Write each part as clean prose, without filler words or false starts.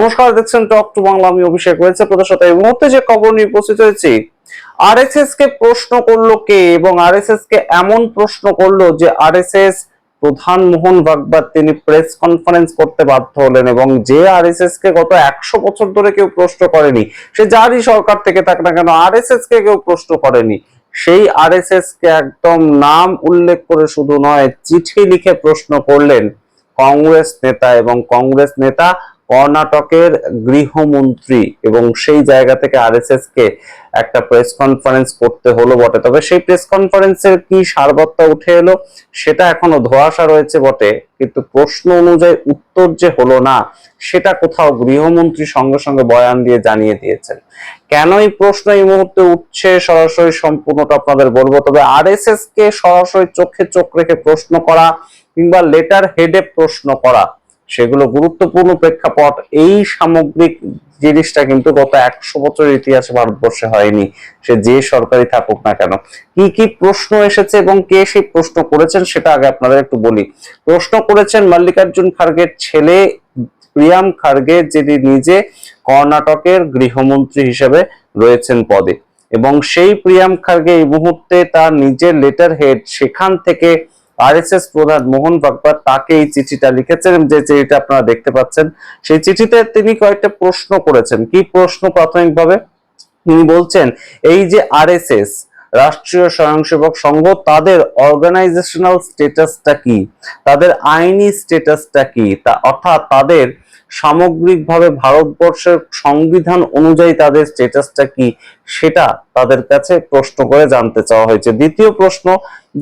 নমস্কার, দেখছেন talk to Bangla. আমি অভিষেক রয়েছে আপনাদের সাথে। এই মুহূর্তে যে খবর নিয়ে উপস্থিত হয়েছি, আরএসএস কে প্রশ্ন করলো কে এবং আরএসএস কে এমন প্রশ্ন করলো যে আরএসএস প্রধান মোহন ভাগবত তিনি প্রেস কনফারেন্স করতে বাধ্য হলেন। এবং যে আরএসএস কে গত 100 বছর ধরে কেউ প্রশ্ন করেনি, সে যারই সরকার থেকে থাক না কেন, আরএসএস কে কেউ প্রশ্ন করেনি, সেই আরএসএস কে একদম নাম উল্লেখ করে শুধু নয়, চিঠি লিখে প্রশ্ন করলেন কংগ্রেস নেতা। এবং কংগ্রেস নেতা কর্ণাটকের গৃহমন্ত্রী, এবং সেই জায়গা থেকে আরএসএস কে একটা প্রেস কনফারেন্স করতে হলো বটে। তবে সেই প্রেস কনফারেন্সের কি সারবত্তা উঠে এলো সেটা এখনো ধোঁয়াশা রয়েছে বটে, কিন্তু প্রশ্ন অনুযায়ী উত্তর যে হলো না সেটা কোথাও গৃহমন্ত্রী সঙ্গে সঙ্গে বয়ান দিয়ে জানিয়ে দিয়েছেন। কেন এই প্রশ্ন এই মুহূর্তে উঠছে সরাসরি সম্পূর্ণটা আপনাদের বলবো। তবে আরএসএস কে সরাসরি চোখে চোখ রেখে প্রশ্ন করা কিংবা লেটার হেডে প্রশ্ন করা, সেগুলো গুরুত্বপূর্ণ প্রেক্ষাপট। এই সামগ্রিক জিনিসটা কিন্তু গত 100 বছরের ইতিহাসে ভারতবর্ষে হয়নি, সে যে সরকারি থাকুক না কেন। কি কি প্রশ্ন এসেছে এবং কে সেই প্রশ্ন করেছেন সেটা আগে আপনাদের একটু বলি। প্রশ্ন করেছেন মল্লিকার্জুন খার্গের ছেলে প্রিয়াম খার্গে, যিনি নিজে কর্ণাটকের গৃহমন্ত্রী হিসেবে রয়েছেন পদে। এবং সেই প্রিয়াম খার্গে এই মুহূর্তে তার নিজের লেটার হেড, সেখান থেকে আরএসএস প্রধান মোহন ভাগবত তাকে এই চিঠিটা লিখেছেন, যে চিঠিটা আপনারা দেখতে পাচ্ছেন। সেই চিঠিতে তিনি কয়েকটা প্রশ্ন করেছেন। কি প্রশ্ন? প্রাথমিকভাবে তিনি বলছেন, এই যে আরএসএস রাষ্ট্রীয় স্বয়ংসেবক সংঘ, তাদের অর্গানাইজেশনাল স্ট্যাটাসটা কি, তাদের আইনি স্ট্যাটাসটা কি, তা অর্থাৎ তাদের সামগ্রিকভাবে ভারতবর্ষের সংবিধান অনুযায়ী তাদের স্ট্যাটাসটা কি, সেটা তাদের কাছে প্রশ্ন করে জানতে চাওয়া হয়েছে। দ্বিতীয় প্রশ্ন,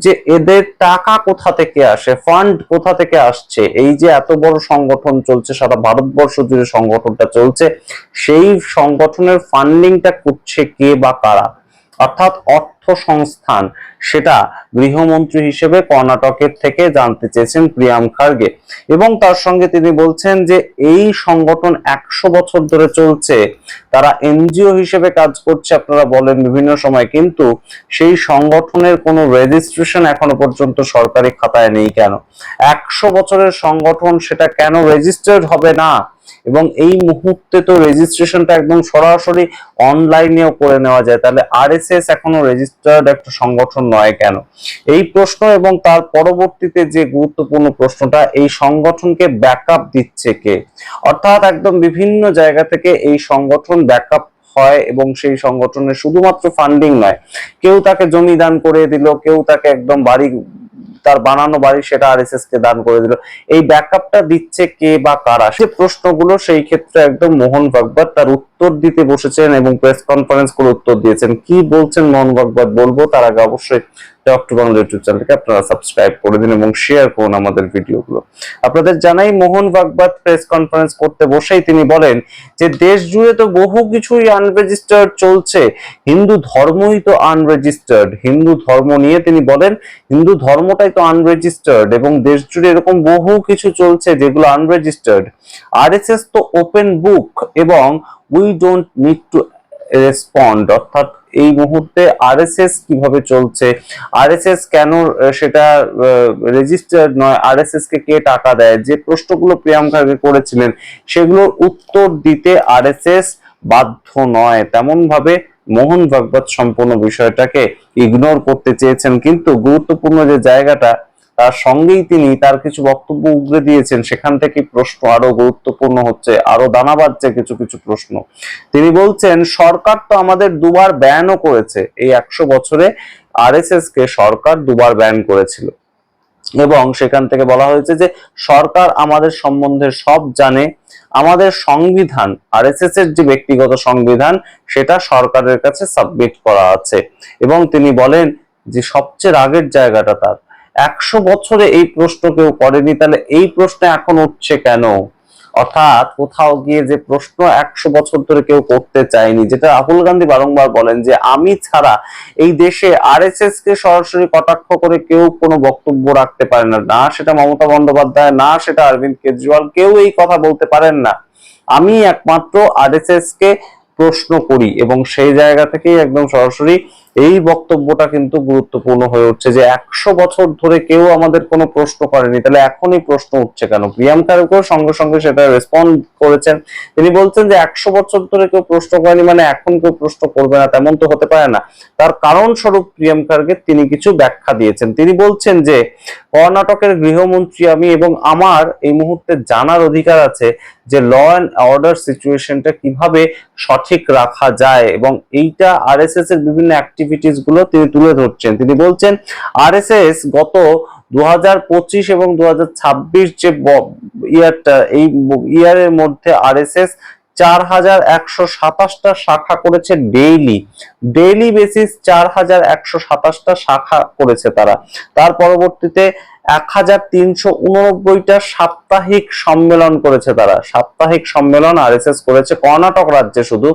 যে এদের টাকা কোথা থেকে আসে, ফান্ড কোথা থেকে আসছে, এই যে এত বড় সংগঠন চলছে, সারা ভারতবর্ষ জুড়ে সংগঠনটা চলছে, সেই সংগঠনের ফান্ডিংটা করছে কে বা কারা, অর্থাৎ অর্থ সংস্থান, সেটা গৃহমন্ত্রী হিসেবে কর্ণাটকের থেকে জানতে চেয়েছেন প্রিয়াম খার্গে। এবং তার সঙ্গে তিনি বলছেন যে এই সংগঠন 100 বছর ধরে চলছে, তারা এনজিও হিসেবে কাজ করছে আপনারা বলেন বিভিন্ন সময়, কিন্তু সেই সংগঠনের কোনো রেজিস্ট্রেশন এখনো পর্যন্ত সরকারি খাতায় নেই কেন? 100 বছরের সংগঠন, সেটা কেন রেজিস্টার্ড হবে না? এবং এই মুহূর্তে তো রেজিস্ট্রেশনটা একদম সরাসরি অনলাইনেও করে নেওয়া যায়, তাহলে আরএসএস এখনো রেজিস্টার্ড একটা সংগঠন নয় কেন? এই প্রশ্ন, এবং তার পরবর্তীতে যে গুরুত্বপূর্ণ প্রশ্নটা, এই সংগঠনকে ব্যাকআপ দিচ্ছে কে? অর্থাৎ একদম বিভিন্ন জায়গা থেকে এই সংগঠন ব্যাকআপ হয়, এবং সেই সংগঠনের শুধুমাত্র ফান্ডিং নয়, কেউ তাকে জমি দান করে দিল, কেউ তাকে একদম বাড়ি, তার বানানো বাড়ি, সেটা আরএসএস কে দান করে দিল। এই ব্যাকআপটা দিচ্ছে কে বা কারা? সে প্রশ্নগুলো সেই ক্ষেত্রে একদম মোহন ভাগবত তার উত্তর দিতে বসেছেন এবং প্রেস কনফারেন্স করে উত্তর দিয়েছেন। কি বলছেন মোহন ভাগবত বলবো, তার আগে অবশ্যই টক টু বাংলা ইউটিউব চ্যানেলকে আপনারা সাবস্ক্রাইব করে দিন এবং শেয়ার করুন আমাদের ভিডিওগুলো। আপনাদের জানাই, মোহন ভাগবত প্রেস কনফারেন্স করতে বসেই তিনি বলেন যে দেশ জুড়ে তো বহু কিছুই আনরেজিস্টার্ড চলছে, হিন্দু ধর্মই তো আনরেজিস্টার্ড। হিন্দু ধর্ম নিয়ে তিনি বলেন হিন্দু ধর্মটাই তো আনরেজিস্টার্ড, এবং দেশ জুড়ে এরকম বহু কিছু চলছে যেগুলো আনরেজিস্টার্ড। আরএসএস তো ওপেন বুক, এবং we don't need to respond. অর্থাৎ এই মুহূর্তে আরএসএস কিভাবে চলছে, আরএসএস কেন সেটা রেজিস্টার্ড নয়, আরএসএস কে কে টাকা দেয়, যে প্রশ্নগুলো প্রিয়াম খার্গে করেছিলেন সেগুলোর উত্তর দিতে আরএসএস বাধ্য নয়। তেমন ভাবে মোহন ভাগবত সম্পূর্ণ বিষয়টাকে ইগনোর করতে চেয়েছেন, কিন্তু গুরুত্বপূর্ণ যে জায়গাটা, তার সঙ্গেই তিনি তার কিছু বক্তব্য উগরে দিয়েছেন, সেখান থেকে প্রশ্ন আরো গুরুত্বপূর্ণ হচ্ছে, আরো দানা বাঁধছে কিছু কিছু প্রশ্ন। তিনি বলছেন, সরকার তো আমাদের দুবার ব্যানও করেছে, এই 100 বছরে আরএসএস কে সরকার দুবার ব্যান করেছিল, এবং সেখান থেকে বলা হয়েছে যে সরকার আমাদের সম্বন্ধে সব জানে, আমাদের সংবিধান, আরএসএস এর যে ব্যক্তিগত সংবিধান, সেটা সরকারের কাছে সাবমিট করা আছে। এবং তিনি বলেন যে সবচেয়ে রাগের জায়গাটা তার, 100 বছরে এই প্রশ্ন কেউ করেনি, তাহলে এই প্রশ্ন এখন উঠছে কেন? অর্থাৎ কোথাও গিয়ে যে প্রশ্ন 100 বছর ধরে কেউ করতে চায়নি, যেটা রাহুল গান্ধী বারংবার বলেন যে আমি ছাড়া এই দেশে আরএসএস কে সরাসরি কটাক্ষ করে কেউ কোনো বক্তব্য রাখতে পারে না, না সেটা মমতা বন্দ্যোপাধ্যায়, না সেটা অরবিন্দ কেজরিওয়াল, কেউ এই কথা বলতে পারেন না। আমি একমাত্র আরএসএস কে প্রশ্ন করি, এবং সেই জায়গা থেকেই একদম সরাসরি এই বক্তব্যটা কিন্তু গুরুত্বপূর্ণ হয়ে উঠছে যে 100 বছর ধরে কেউ আমাদের কোনো প্রশ্ন করেনি, তাহলে এখনই প্রশ্ন উঠছে কেন? প্রিয়াঙ্কারও সঙ্গে সঙ্গে সেটা রেসপন্ড করেছেন। তিনি বলছেন যে 100 বছর ধরে কেউ প্রশ্ন করেনি মানে এখন কেউ প্রশ্ন করবে না, তেমন তো হতে পারে না। তার কারণ স্বরূপ প্রিয়াঙ্কারকে তিনি কিছু ব্যাখ্যা দিয়েছেন। তিনি বলছেন যে কর্ণাটকের গৃহমন্ত্রী আমি, এবং আমার এই মুহূর্তে জানার অধিকার আছে যে ল অ্যান্ড অর্ডার সিচুয়েশনটা কিভাবে সঠিক রাখা যায়, এবং এইটা আরএসএস এর বিভিন্ন অ্যাক্টিভিটিস গুলো তিনি তুলে ধরছেন। তিনি বলছেন আরএসএস গত 2025 এবং 2026 যে ইয়ারটা, এই ইয়ারের মধ্যে আরএসএস 4127টা শাখা করেছে। ডেইলি বেসিস 4127টা শাখা করেছে তারা। তার পরবর্তীতে 1389টা সাপ্তাহিক সম্মেলন করেছে তারা। সাপ্তাহিক সম্মেলন আরএসএস করেছে কর্ণাটক রাজ্যে শুধু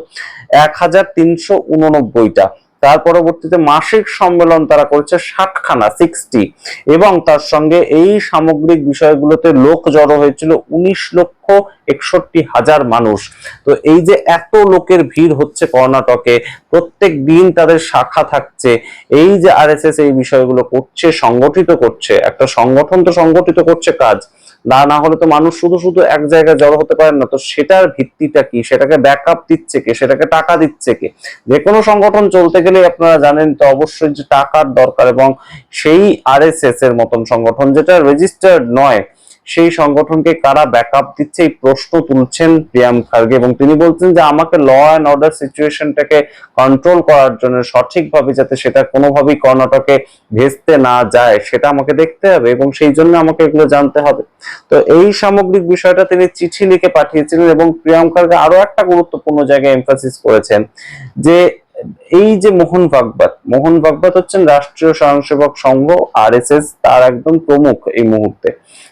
1389টা। তার পরবর্তীতে মাসিক সম্মেলন তারা করেছে 60খানা, 60, এবং তার সঙ্গে এই সামগ্রিক বিষয়গুলোতে লোক জড়ো হয়েছিল 19,61,000 মানুষ। তো এই যে এত লোকের ভিড় হচ্ছে কর্ণাটকে, প্রত্যেক দিন তাদের শাখা থাকছে, এই যে আরএসএস এই বিষয়গুলো করছে, সংগঠিত করছে, একটা সংগঠন তো সংগঠিত করছে কাজ, না হলে তো মানুষ শুধু শুধু এক জায়গায় জড়ো হতে পারেন না। তো সেটার ভিত্তিটা কি, সেটাকে ব্যাকআপ দিচ্ছে কে, সেটাকে টাকা দিচ্ছে কে? যে কোনো সংগঠন চলতে গেলে আপনারা জানেন তো অবশ্যই যে টাকার দরকার, এবং সেই আরএসএস এর মতন সংগঠন যেটা রেজিস্টার্ড নয়, সেই সংগঠনকে কারা ব্যাকআপ দিচ্ছে এই প্রশ্ন তুলছেন প্রিয়াঙ্ক খার্গে। এবং তিনি বলছেন যে আমাকে ল অ্যান্ড অর্ডার সিচুয়েশনটাকে কন্ট্রোল করার জন্য সঠিকভাবে যাতে সেটা কোনোভাবেই কর্ণাটকে ভেস্তে না যায় সেটা আমাকে দেখতে হবে, এবং সেই জন্য আমাকে এগুলো জানতে হবে। তো এই সামগ্রিক বিষয়টা তিনি চিঠি লিখে পাঠিয়েছিলেন। এবং প্রিয়াঙ্ক খার্গে আরো একটা গুরুত্বপূর্ণ জায়গায় এমফাসিস করেছেন যে এই যে মোহন ভাগবত হচ্ছেন রাষ্ট্রীয় স্বয়ংসেবক সংঘ আরএসএস তার একদম প্রমুখ এই মুহূর্তে,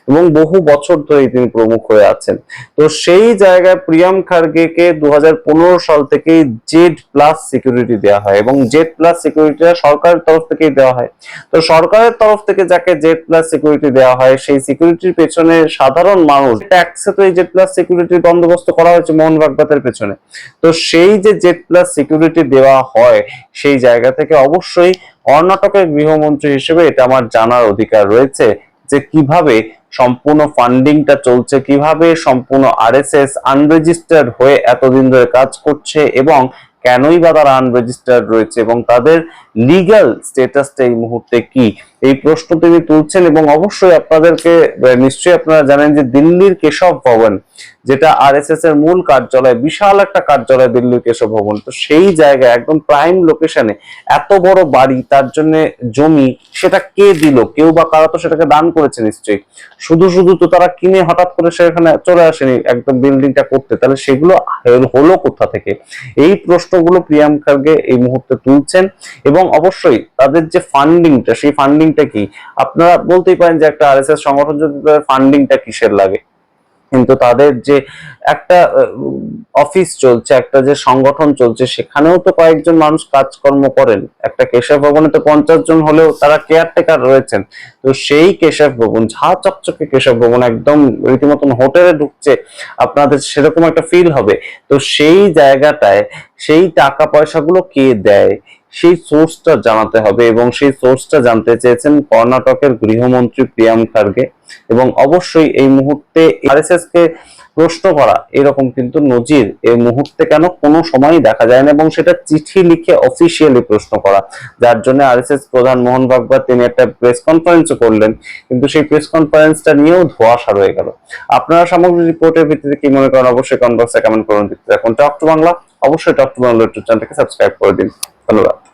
এবং বহু বছর ধরে তিনি প্রমুখ হয়ে আছেন। তো সেই জায়গায় প্রিয়াঙ্ক খার্গেকে 2015 সাল থেকে জেড প্লাস সিকিউরিটি দেওয়া হয়, এবং জেড প্লাস সিকিউরিটিটা সরকারের তরফ থেকেই দেওয়া হয়। তো সরকারের তরফ থেকে যাকে জেড প্লাস সিকিউরিটি দেওয়া হয়, সেই সিকিউরিটির পেছনে সাধারণ মানুষ ট্যাক্সে তো এই জেড প্লাস সিকিউরিটির বন্দোবস্ত করা হয়েছে মোহন ভাগবতের পেছনে। তো সেই যে জেড প্লাস সিকিউরিটি দেওয়া হয়, সেই জায়গা থেকে অবশ্যই কর্ণাটকের গৃহমন্ত্রী হিসেবে এটা আমার জানার অধিকার রয়েছে যে কিভাবে সম্পূর্ণ ফান্ডিংটা চলছে, কিভাবে সম্পূর্ণ আরএসএস আনরেজিস্টার্ড হয়ে এতদিন ধরে কাজ করছে, এবং কেনই বা তারা আনরেজিস্টার্ড রয়েছে, এবং তাদের লিগ্যাল স্ট্যাটাসটা এই মুহূর্তে কি, এই প্রশ্ন তিনি তুলছেন। এবং অবশ্যই আপনাদেরকে নিশ্চয়ই আপনারা জানেন যে দিল্লির কেশব ভবন, যেটা আরএসএস এর মূল কার্যালয়, বিশাল একটা কার্যালয় দিল্লির কেশব ভবন, তো সেই জায়গায় একদম প্রাইম লোকেশনে এত বড় বাড়ি, তার জন্য জমি, সেটা কে দিল? কেউ বা কারা তো সেটাকে দান করেছে নিশ্চয়ই। শুধু শুধু তো তারা কিনে হঠাৎ করে সেখানে চলে আসেনি একদম বিল্ডিংটা করতে, তাহলে সেগুলো হলো কোথা থেকে? এই প্রশ্নগুলো প্রিয়াঙ্ক খার্গে এই মুহূর্তে তুলছেন। এবং অবশ্যই তাদের যে ফান্ডিংটা, সেই ফান্ডিংটা কি? আপনারা বলতেই পারেন যে একটা আরএসএস সংগঠন যদি ফান্ডিংটা কিসের লাগে, কিন্তু তাদের যে একটা অফিস চলছে, একটা যে সংগঠন চলছে, সেখানেও তো কয়েকজন মানুষ কাজকর্ম করেন। একটা কেশব ভবনে তো 50 জন হলেও তারা কেয়ারটেকার রয়েছেন। তো সেই কেশব ভবন, ঝা চকচকে কেশব ভবন, একদম রীতিমতন হোটেলে ঢুকছে আপনাদের সেরকম একটা ফিল হবে। তো সেই জায়গাটায় সেই টাকা পয়সাগুলো কে দেয়, সেই সোর্সটা জানাতে হবে, এবং সেই সোর্সটা জানতে চেয়েছেন কর্ণাটকের গৃহমন্ত্রী প্রিয়াঙ্ক খার্গে। এবং অবশ্যই এই মুহূর্তে আরএসএস কে প্রশ্ন করা এরকম কিন্তু নজির এই মুহূর্তে কেন কোনো সময়ই দেখা যায় না, এবং সেটা চিঠি লিখে অফিসিয়ালি প্রশ্ন করা, যার জন্য আরএসএস প্রধান মোহন ভাগবত তিনি একটা প্রেস কনফারেন্সও করলেন, কিন্তু সেই প্রেস কনফারেন্সটা নিয়েও ধোঁয়াশা রয়ে গেল। আপনারা সামগ্রিক রিপোর্টের ভিত্তিতে কি মনে করেন অবশ্যই কমেন্ট বক্সে কমেন্ট করুন। দেখুন টক টু বাংলা, অবশ্যই টক টু বাংলা ইউটিউব চ্যানেলকে সাবস্ক্রাইব করে দিন। ধন্যবাদ।